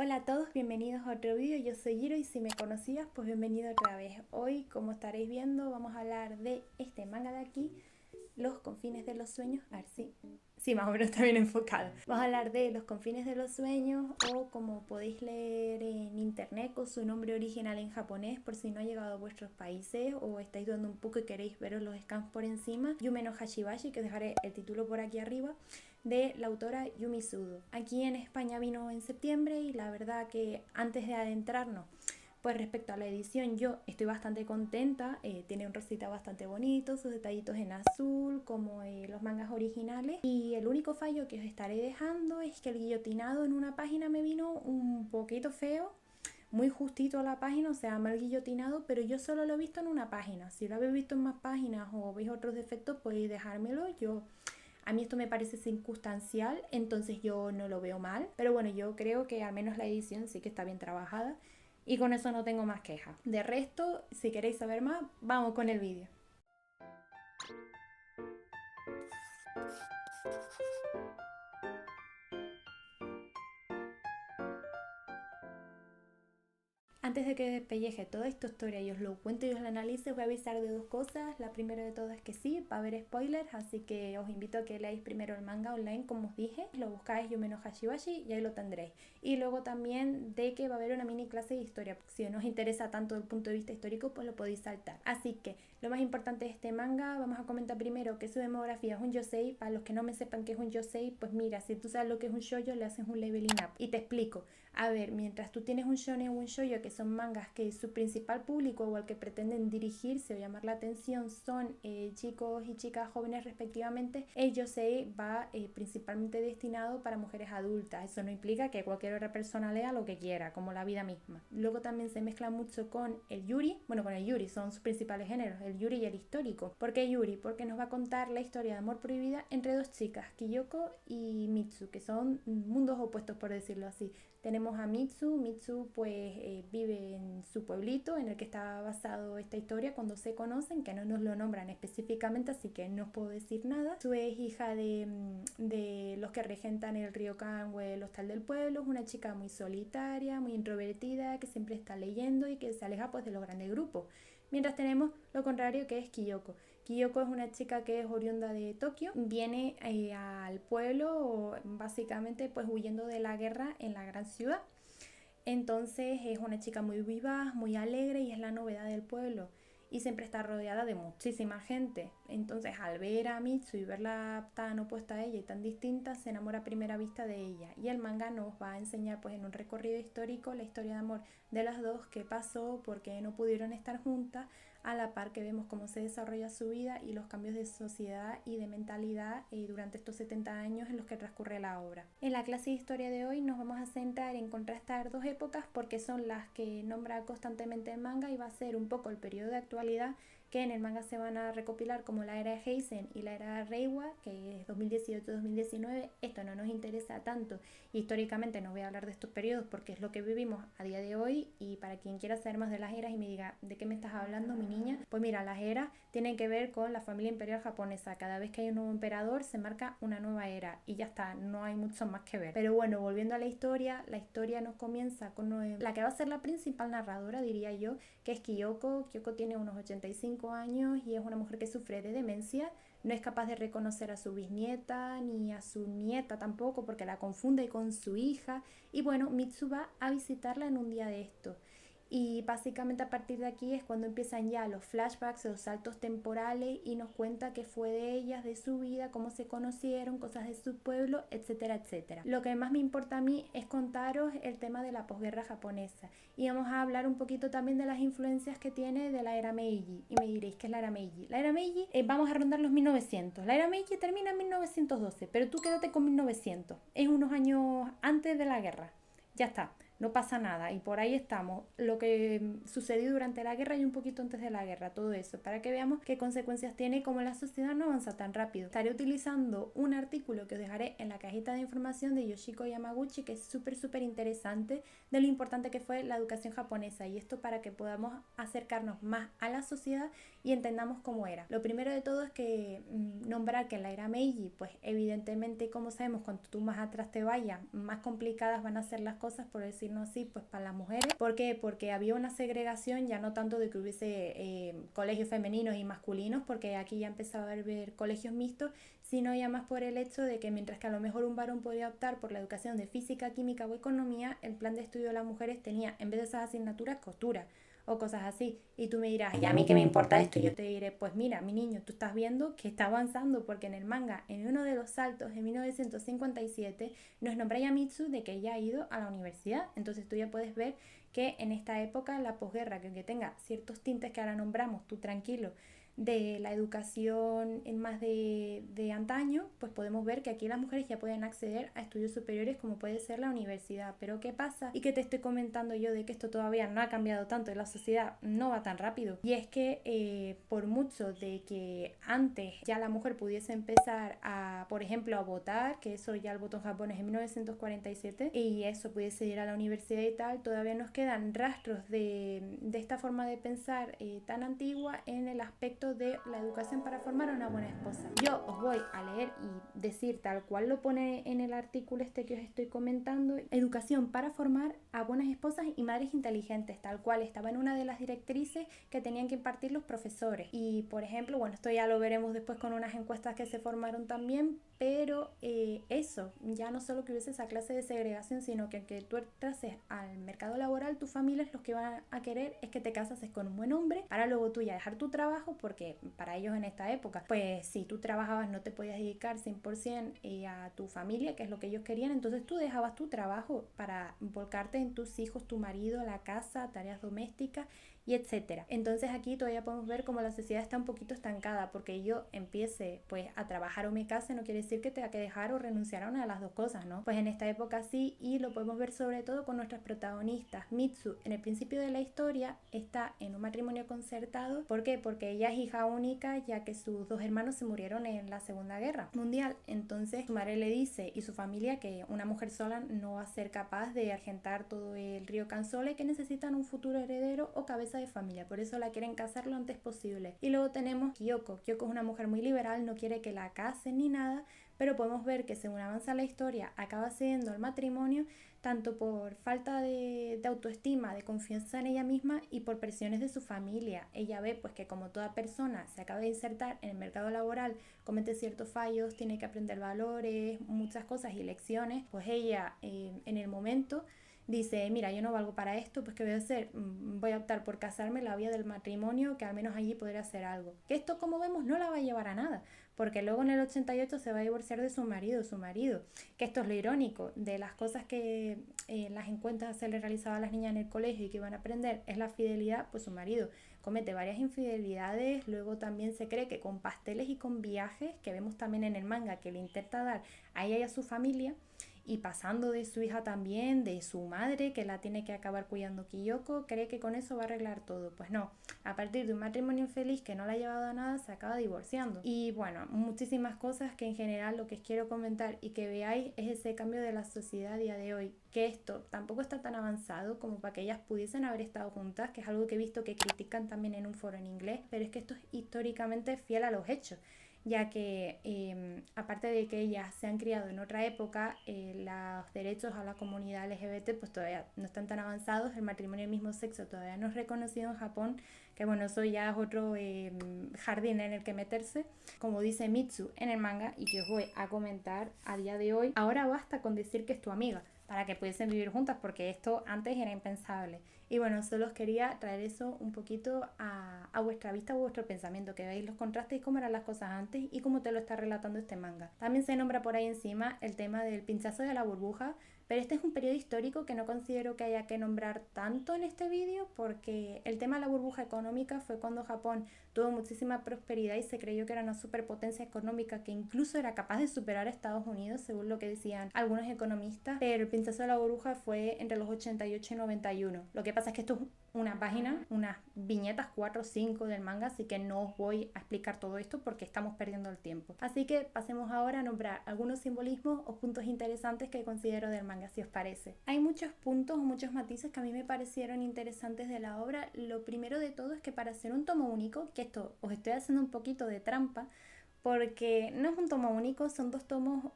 Hola a todos, bienvenidos a otro vídeo. Yo soy Giro y si me conocías, pues bienvenido otra vez. Hoy, como estaréis viendo, vamos a hablar de este manga de aquí, Los confines de los sueños. A ver si... Sí, más o menos está bien enfocado. Vamos a hablar de Los confines de los sueños, o como podéis leer en internet con su nombre original en japonés, por si no ha llegado a vuestros países o estáis dudando un poco y queréis veros los scans por encima. Yume no Hashibashi, que dejaré el título por aquí arriba, de la autora Yumi Sudo. Aquí en España vino en septiembre y la verdad que antes de adentrarnos pues respecto a la edición, yo estoy bastante contenta. Tiene un rosita bastante bonito, sus detallitos en azul como los mangas originales, y el único fallo que os estaré dejando es que el guillotinado en una página me vino un poquito feo, muy justito a la página, o sea, mal guillotinado, pero yo solo lo he visto en una página. Si lo habéis visto en más páginas o veis otros defectos, podéis dejármelo. A mí esto me parece circunstancial, entonces yo no lo veo mal. Pero bueno, yo creo que al menos la edición sí que está bien trabajada y con eso no tengo más quejas. De resto, si queréis saber más, vamos con el vídeo. Antes de que despelleje toda esta historia y os lo cuente y os lo analice, os voy a avisar de dos cosas. La primera de todas es que sí, va a haber spoilers, así que os invito a que leáis primero el manga online, como os dije. Lo buscáis Yume no Hashibashi y ahí lo tendréis. Y luego también de que va a haber una mini clase de historia. Si no os interesa tanto el punto de vista histórico, pues lo podéis saltar. Así que lo más importante de este manga, vamos a comentar primero que su demografía es un yosei. Para los que no me sepan qué es un yosei, pues mira, si tú sabes lo que es un shoujo, le haces un leveling up. Y te explico. A ver, mientras tú tienes un shonen o un shoujo, que son mangas que su principal público o al que pretenden dirigirse o llamar la atención son chicos y chicas jóvenes respectivamente, el yosei va principalmente destinado para mujeres adultas. Eso no implica que cualquier otra persona lea lo que quiera, como la vida misma. Luego también se mezcla mucho con el yuri. Bueno, con el yuri son sus principales géneros, el yuri y el histórico. ¿Por qué yuri? Porque nos va a contar la historia de amor prohibida entre dos chicas, Kiyoko y Mitsu, que son mundos opuestos, por decirlo así. Tenemos a Mitsu pues vive en su pueblito en el que está basado esta historia cuando se conocen, que no nos lo nombran específicamente, así que no os puedo decir nada. Su es hija de los que regentan el ryokan o el hostal del pueblo, es una chica muy solitaria, muy introvertida, que siempre está leyendo y que se aleja pues de los grandes grupos. Mientras tenemos lo contrario, que es Kiyoko. Kiyoko es una chica que es oriunda de Tokio, viene al pueblo básicamente pues huyendo de la guerra en la gran ciudad. Entonces es una chica muy vivaz, muy alegre y es la novedad del pueblo. Y siempre está rodeada de muchísima gente. Entonces al ver a Mitsu y verla tan opuesta a ella y tan distinta, se enamora a primera vista de ella. Y el manga nos va a enseñar pues en un recorrido histórico la historia de amor de las dos, qué pasó, por qué no pudieron estar juntas, a la par que vemos cómo se desarrolla su vida y los cambios de sociedad y de mentalidad durante estos 70 años en los que transcurre la obra. En la clase de historia de hoy nos vamos a centrar en contrastar dos épocas porque son las que nombra constantemente el manga y va a ser un poco el periodo de actualidad que en el manga se van a recopilar como la era de Heisen y la era de Reiwa, que es 2018-2019. Esto no nos interesa tanto. Históricamente no voy a hablar de estos periodos porque es lo que vivimos a día de hoy, y para quien quiera saber más de las eras y me diga ¿de qué me estás hablando, mi niña? Pues mira, las eras tienen que ver con la familia imperial japonesa. Cada vez que hay un nuevo emperador se marca una nueva era y ya está, no hay mucho más que ver. Pero bueno, volviendo a la historia nos comienza con la que va a ser la principal narradora, diría yo, que es Kiyoko. Kiyoko tiene unos 85 años y es una mujer que sufre de demencia. No es capaz de reconocer a su bisnieta ni a su nieta tampoco porque la confunde con su hija. Y bueno, Mitsu va a visitarla en un día de esto. Y básicamente a partir de aquí es cuando empiezan ya los flashbacks, los saltos temporales, y nos cuenta qué fue de ellas, de su vida, cómo se conocieron, cosas de su pueblo, etcétera, etcétera. Lo que más me importa a mí es contaros el tema de la posguerra japonesa. Y vamos a hablar un poquito también de las influencias que tiene de la era Meiji. Y me diréis, ¿qué es la era Meiji? La era Meiji, vamos a rondar los 1900. La era Meiji termina en 1912, pero tú quédate con 1900. Es unos años antes de la guerra. Ya está, no pasa nada y por ahí estamos. Lo que sucedió durante la guerra y un poquito antes de la guerra, todo eso, para que veamos qué consecuencias tiene y cómo la sociedad no avanza tan rápido. Estaré utilizando un artículo que os dejaré en la cajita de información de Yoshiko Yamaguchi, que es súper interesante, de lo importante que fue la educación japonesa, y esto para que podamos acercarnos más a la sociedad y entendamos cómo era. Lo primero de todo es que nombrar que en la era Meiji, pues evidentemente, como sabemos, cuanto tú más atrás te vayas, más complicadas van a ser las cosas, por decirlo decirnos así, pues para las mujeres. ¿Por qué? Porque había una segregación, ya no tanto de que hubiese colegios femeninos y masculinos, porque aquí ya empezaba a haber colegios mixtos, sino ya más por el hecho de que mientras que a lo mejor un varón podía optar por la educación de física, química o economía, el plan de estudio de las mujeres tenía, en vez de esas asignaturas, costura o cosas así. Y tú me dirás, ¿y a mí qué me importa esto? Y yo te diré, pues mira, mi niño, tú estás viendo que está avanzando, porque en el manga, en uno de los saltos, en 1957, nos nombra Yamitsu de que ella ha ido a la universidad. Entonces tú ya puedes ver que en esta época, la posguerra, que aunque tenga ciertos tintes que ahora nombramos, tú tranquilo, de la educación en más de antaño, pues podemos ver que aquí las mujeres ya pueden acceder a estudios superiores como puede ser la universidad. Pero ¿qué pasa? Y que te estoy comentando yo de que esto todavía no ha cambiado tanto y la sociedad no va tan rápido. Y es que por mucho de que antes ya la mujer pudiese empezar a, por ejemplo, a votar, que eso ya el voto en Japón es en 1947, y eso pudiese ir a la universidad y tal, todavía nos quedan rastros de esta forma de pensar tan antigua en el aspecto de la educación para formar a una buena esposa. Yo os voy a leer y decir tal cual lo pone en el artículo este que os estoy comentando: educación para formar a buenas esposas y madres inteligentes, tal cual estaba en una de las directrices que tenían que impartir los profesores. Y por ejemplo, bueno, esto ya lo veremos después con unas encuestas que se formaron también, pero eso, ya no solo que hubiese esa clase de segregación, sino que tú entrases al mercado laboral, tus familias los que van a querer es que te casases con un buen hombre para luego tú ya dejar tu trabajo, porque para ellos en esta época, pues si tú trabajabas no te podías dedicar 100% a tu familia, que es lo que ellos querían, entonces tú dejabas tu trabajo para volcarte en tus hijos, tu marido, la casa, tareas domésticas y etcétera. Entonces aquí todavía podemos ver cómo la sociedad está un poquito estancada, porque yo empiece pues a trabajar o me case no quiere decir que tenga que dejar o renunciar a una de las dos cosas, ¿no? Pues en esta época sí, y lo podemos ver sobre todo con nuestras protagonistas. Mitsu en el principio de la historia está en un matrimonio concertado. ¿Por qué? Porque ella es hija única, ya que sus dos hermanos se murieron en la Segunda Guerra Mundial. Entonces su madre le dice y su familia que una mujer sola no va a ser capaz de argentar todo el río Kansole, que necesitan un futuro heredero o cabeza de familia, por eso la quieren casar lo antes posible. Y luego tenemos Kyoko. Kyoko es una mujer muy liberal, no quiere que la casen ni nada, pero podemos ver que según avanza la historia acaba cediendo al matrimonio, tanto por falta de autoestima, de confianza en ella misma, y por presiones de su familia. Ella ve pues que como toda persona se acaba de insertar en el mercado laboral, comete ciertos fallos, tiene que aprender valores, muchas cosas y lecciones, pues ella en el momento dice, mira, yo no valgo para esto, pues ¿qué voy a hacer? Voy a optar por casarme, la vía del matrimonio, que al menos allí podría hacer algo. Que esto, como vemos, no la va a llevar a nada, porque luego en el 88 se va a divorciar de su marido, que esto es lo irónico, de las cosas que las encuestas se le realizaba a las niñas en el colegio y que iban a aprender, es la fidelidad, pues su marido comete varias infidelidades. Luego también se cree que con pasteles y con viajes, que vemos también en el manga, que le intenta dar a ella y a su familia, y pasando de su hija también, de su madre, que la tiene que acabar cuidando Kyoko, cree que con eso va a arreglar todo. Pues no, a partir de un matrimonio infeliz que no la ha llevado a nada, se acaba divorciando. Y bueno, muchísimas cosas que en general lo que quiero comentar y que veáis es ese cambio de la sociedad a día de hoy, que esto tampoco está tan avanzado como para que ellas pudiesen haber estado juntas, que es algo que he visto que critican también en un foro en inglés, pero es que esto es históricamente fiel a los hechos, ya que aparte de que ellas se han criado en otra época, los derechos a la comunidad LGBT pues todavía no están tan avanzados, el matrimonio del mismo sexo todavía no es reconocido en Japón, que bueno, eso ya es otro jardín en el que meterse, como dice Mitsu en el manga y que os voy a comentar a día de hoy. Ahora basta con decir que es tu amiga, para que pudiesen vivir juntas, porque esto antes era impensable. Y bueno, solo os quería traer eso un poquito a vuestra vista, a vuestro pensamiento, que veáis los contrastes y cómo eran las cosas antes y cómo te lo está relatando este manga. También se nombra por ahí encima el tema del pinchazo de la burbuja, pero este es un periodo histórico que no considero que haya que nombrar tanto en este vídeo, porque el tema de la burbuja económica fue cuando Japón tuvo muchísima prosperidad y se creyó que era una superpotencia económica que incluso era capaz de superar a Estados Unidos, según lo que decían algunos economistas, pero el pinchazo de la burbuja fue entre los 88 y 91. Lo que pasa es que esto es una página, unas viñetas 4 o 5 del manga, así que no os voy a explicar todo esto porque estamos perdiendo el tiempo. Así que pasemos ahora a nombrar algunos simbolismos o puntos interesantes que considero del manga, si os parece. Hay muchos puntos o muchos matices que a mí me parecieron interesantes de la obra. Lo primero de todo es que para ser un tomo único, que esto os estoy haciendo un poquito de trampa, porque no es un tomo único, son dos tomos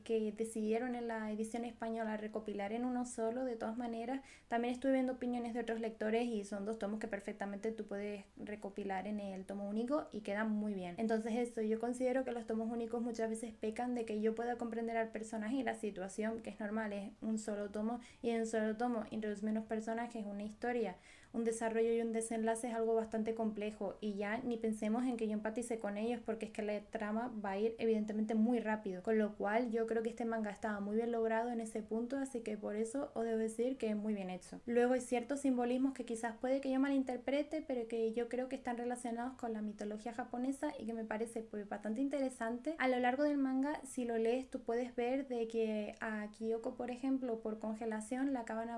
que decidieron en la edición española recopilar en uno solo. De todas maneras, también estuve viendo opiniones de otros lectores y son 2 tomos que perfectamente tú puedes recopilar en el tomo único y quedan muy bien. Entonces eso, yo considero que los tomos únicos muchas veces pecan de que yo pueda comprender al personaje y la situación, que es normal, es un solo tomo, y en un solo tomo introduce menos personajes, una historia, un desarrollo y un desenlace es algo bastante complejo, y ya ni pensemos en que yo empatice con ellos, porque es que la trama va a ir evidentemente muy rápido, con lo cual yo creo que este manga estaba muy bien logrado en ese punto, así que por eso os debo decir que es muy bien hecho. Luego hay ciertos simbolismos que quizás puede que yo malinterprete, pero que yo creo que están relacionados con la mitología japonesa y que me parece pues bastante interesante. A lo largo del manga, si lo lees, tú puedes ver de que a Kyoko, por ejemplo, por congelación, le acaban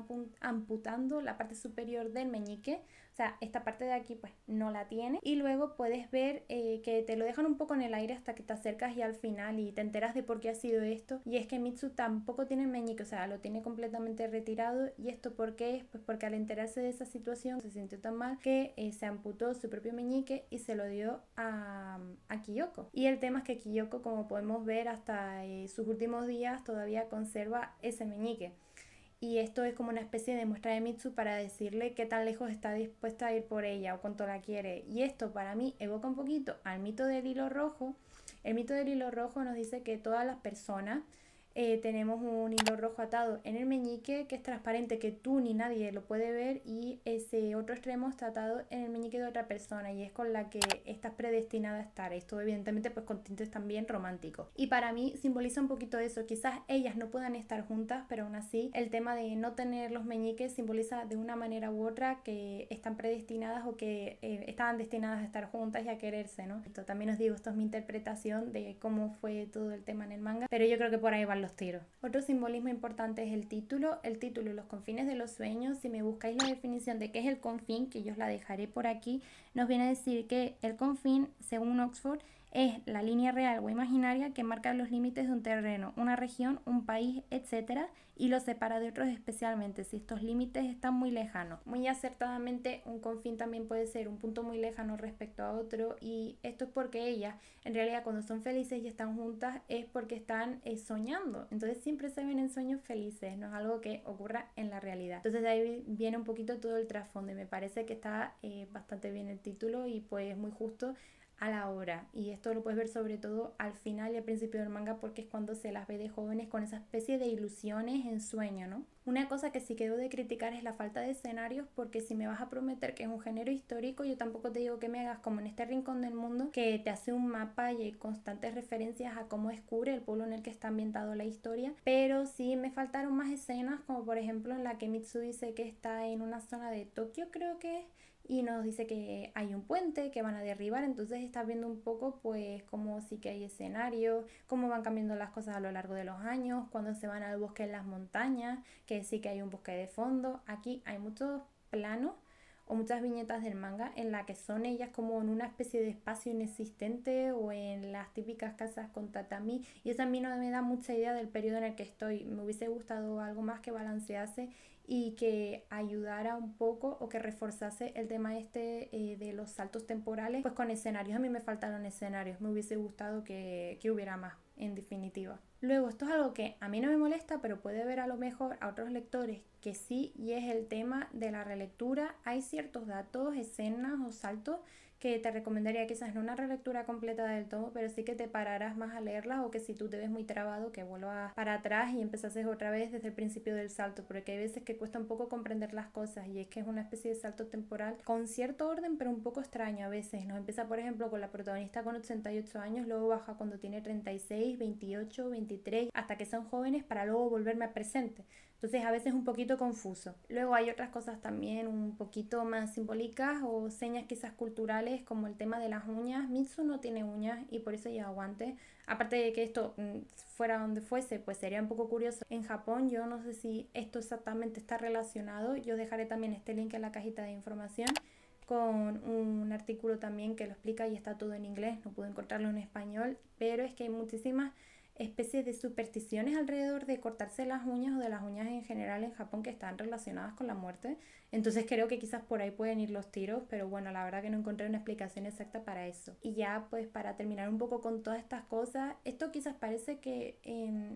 amputando la parte superior del meñique. O sea, esta parte de aquí pues no la tiene. Y luego puedes ver que te lo dejan un poco en el aire hasta que te acercas y al final y te enteras de por qué ha sido esto. Y es que Mitsu tampoco tiene meñique, o sea, lo tiene completamente retirado. ¿Y esto por qué es? Pues porque al enterarse de esa situación se sintió tan mal que se amputó su propio meñique y se lo dio a Kyoko. Y el tema es que Kyoko, como podemos ver, hasta sus últimos días todavía conserva ese meñique. Y esto es como una especie de muestra de Mitsu para decirle qué tan lejos está dispuesta a ir por ella o cuánto la quiere. Y esto para mí evoca un poquito al mito del hilo rojo. El mito del hilo rojo nos dice que todas las personas tenemos un hilo rojo atado en el meñique que es transparente, que tú ni nadie lo puede ver, y ese otro extremo está atado en el meñique de otra persona y es con la que estás predestinada a estar. Esto evidentemente pues con tintes también románticos. Y para mí simboliza un poquito eso. Quizás ellas no puedan estar juntas, pero aún así el tema de no tener los meñiques simboliza de una manera u otra que están predestinadas o que estaban destinadas a estar juntas y a quererse, ¿no? Esto también os digo, esto es mi interpretación de cómo fue todo el tema en el manga, pero yo creo que por ahí van los tiros. Otro simbolismo importante es el título Los confines de los sueños. Si me buscáis la definición de qué es el confín, que yo os la dejaré por aquí, nos viene a decir que el confín, según Oxford, es la línea real o imaginaria que marca los límites de un terreno, una región, un país, etc., y los separa de otros, especialmente si estos límites están muy lejanos. Muy acertadamente, un confín también puede ser un punto muy lejano respecto a otro, y esto es porque ellas, en realidad, cuando son felices y están juntas, es porque están soñando. Entonces siempre se ven en sueños felices, no es algo que ocurra en la realidad. Entonces de ahí viene un poquito todo el trasfondo, y me parece que está bastante bien el título y pues muy justo a la hora. Y esto lo puedes ver sobre todo al final y al principio del manga, porque es cuando se las ve de jóvenes con esa especie de ilusiones en sueño, ¿no? Una cosa que sí quedo de criticar es la falta de escenarios, porque si me vas a prometer que es un género histórico, yo tampoco te digo que me hagas como en este rincón del mundo que te hace un mapa y hay constantes referencias a cómo descubre el pueblo en el que está ambientado la historia, pero sí me faltaron más escenas, como por ejemplo en la que Mitsu dice que está en una zona de Tokio, creo que es, y nos dice que hay un puente que van a derribar. Entonces estás viendo un poco pues como sí que hay escenarios, cómo van cambiando las cosas a lo largo de los años, cuando se van al bosque en las montañas, que sí que hay un bosque de fondo. Aquí hay muchos planos o muchas viñetas del manga en la que son ellas como en una especie de espacio inexistente o en las típicas casas con tatami, y eso a mí no me da mucha idea del periodo en el que estoy. Me hubiese gustado algo más que balancease y que ayudara un poco o que reforzase el tema este de los saltos temporales, pues con escenarios. A mí me faltaron escenarios, me hubiese gustado que hubiera más, en definitiva. Luego, esto es algo que a mí no me molesta, pero puede ver a lo mejor a otros lectores que sí, y es el tema de la relectura. Hay ciertos datos, escenas o saltos que te recomendaría, quizás no una relectura completa del todo, pero sí que te pararás más a leerlas, o que si tú te ves muy trabado, que vuelvas para atrás y empezases otra vez desde el principio del salto, porque hay veces que cuesta un poco comprender las cosas, y es que es una especie de salto temporal con cierto orden, pero un poco extraño a veces, ¿no? Empieza, por ejemplo, con la protagonista con 88 años, luego baja cuando tiene 36, 28, 23, hasta que son jóvenes, para luego volverme a presente. Entonces a veces es un poquito confuso. Luego hay otras cosas también un poquito más simbólicas o señas quizás culturales, como el tema de las uñas. Mitsu no tiene uñas y por eso lleva guantes. Aparte de que esto fuera donde fuese, pues sería un poco curioso. En Japón yo no sé si esto exactamente está relacionado. Yo dejaré también este link en la cajita de información con un artículo también que lo explica, y está todo en inglés, no pude encontrarlo en español, pero es que hay muchísimas especies de supersticiones alrededor de cortarse las uñas o de las uñas en general en Japón que están relacionadas con la muerte. Entonces creo que quizás por ahí pueden ir los tiros, pero bueno, la verdad que no encontré una explicación exacta para eso. Y ya pues para terminar un poco con todas estas cosas, esto quizás parece que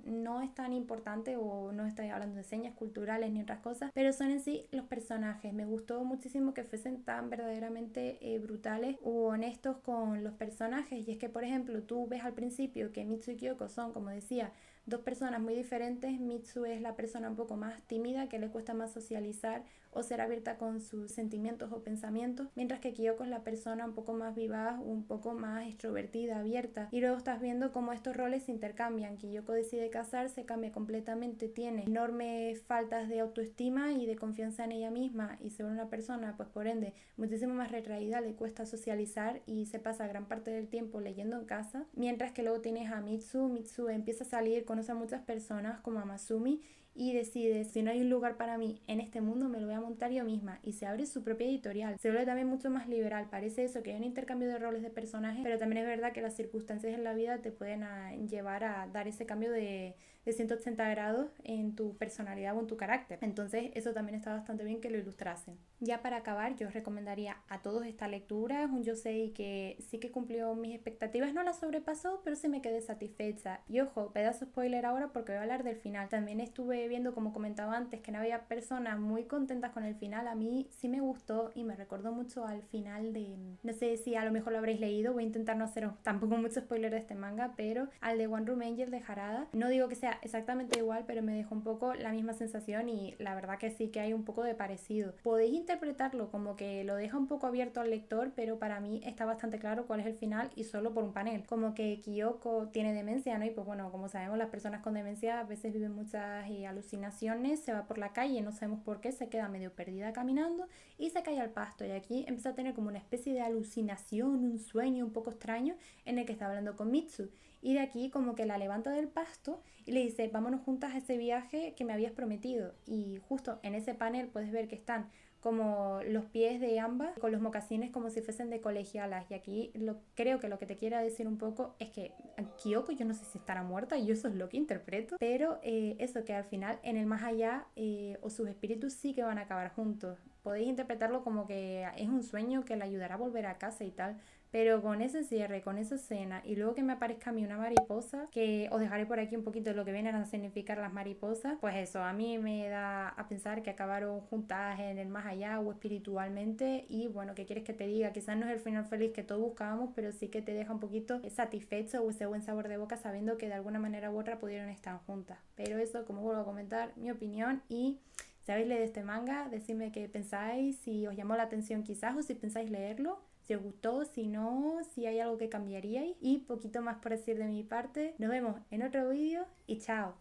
no es tan importante o no estoy hablando de señas culturales ni otras cosas, pero son en sí los personajes. Me gustó muchísimo que fuesen tan verdaderamente brutales o honestos con los personajes. Y es que por ejemplo tú ves al principio que Mitsu y Kyoko son, como decía, dos personas muy diferentes. Mitsu es la persona un poco más tímida, que le cuesta más socializar o ser abierta con sus sentimientos o pensamientos, mientras que Kyoko es la persona un poco más vivaz, un poco más extrovertida, abierta. Y luego estás viendo cómo estos roles se intercambian. Kyoko decide casarse, cambia completamente, tiene enormes faltas de autoestima y de confianza en ella misma y se vuelve una persona, pues por ende, muchísimo más retraída, le cuesta socializar y se pasa gran parte del tiempo leyendo en casa, mientras que luego tienes a Mitsu. Mitsu empieza a salir, conoce a muchas personas como a Masumi y decide, si no hay un lugar para mí en este mundo, me lo voy a montar yo misma, y se abre su propia editorial. Se vuelve también mucho más liberal. Parece eso, que hay un intercambio de roles de personajes, pero también es verdad que las circunstancias en la vida te pueden llevar a dar ese cambio de 180 grados en tu personalidad o en tu carácter. Entonces eso también está bastante bien que lo ilustrasen. Ya para acabar, yo os recomendaría a todos esta lectura. Es un yosei que sí que cumplió mis expectativas, no las sobrepasó, pero sí me quedé satisfecha. Y ojo, pedazo spoiler ahora porque voy a hablar del final. También estuve viendo, como comentaba antes, que no había personas muy contentas con el final. A mí sí me gustó y me recordó mucho al final de, no sé si a lo mejor lo habréis leído, voy a intentar no haceros tampoco mucho spoiler de este manga, pero al de One Room Angel de Harada. No digo que sea exactamente igual, pero me dejó un poco la misma sensación y la verdad que sí que hay un poco de parecido. Podéis interpretarlo como que lo deja un poco abierto al lector, pero para mí está bastante claro cuál es el final y solo por un panel. Como que Kyoko tiene demencia, ¿no? Y pues bueno, como sabemos, las personas con demencia a veces viven muchas alucinaciones, se va por la calle, no sabemos por qué, se queda medio perdida caminando y se cae al pasto y aquí empieza a tener como una especie de alucinación, un sueño un poco extraño en el que está hablando con Mitsu. Y de aquí como que la levanta del pasto y le dice, vámonos juntas a ese viaje que me habías prometido. Y justo en ese panel puedes ver que están como los pies de ambas con los mocasines como si fuesen de colegialas. Y aquí creo que lo que te quiera decir un poco es que Kyoko, yo no sé si estará muerta, y yo eso es lo que interpreto, pero eso, que al final en el más allá o sus espíritus sí que van a acabar juntos. Podéis interpretarlo como que es un sueño que le ayudará a volver a casa y tal, pero con ese cierre, con esa escena y luego que me aparezca a mí una mariposa, que os dejaré por aquí un poquito de lo que vienen a significar las mariposas, pues eso, a mí me da a pensar que acabaron juntas en el más allá o espiritualmente. Y bueno, ¿qué quieres que te diga? Quizás no es el final feliz que todos buscábamos, pero sí que te deja un poquito satisfecho o ese buen sabor de boca sabiendo que de alguna manera u otra pudieron estar juntas. Pero eso, como vuelvo a comentar, mi opinión. Y si habéis leído este manga, decidme qué pensáis, si os llamó la atención quizás o si pensáis leerlo, si os gustó, si no, si hay algo que cambiaríais. Y poquito más por decir de mi parte. Nos vemos en otro vídeo y chao.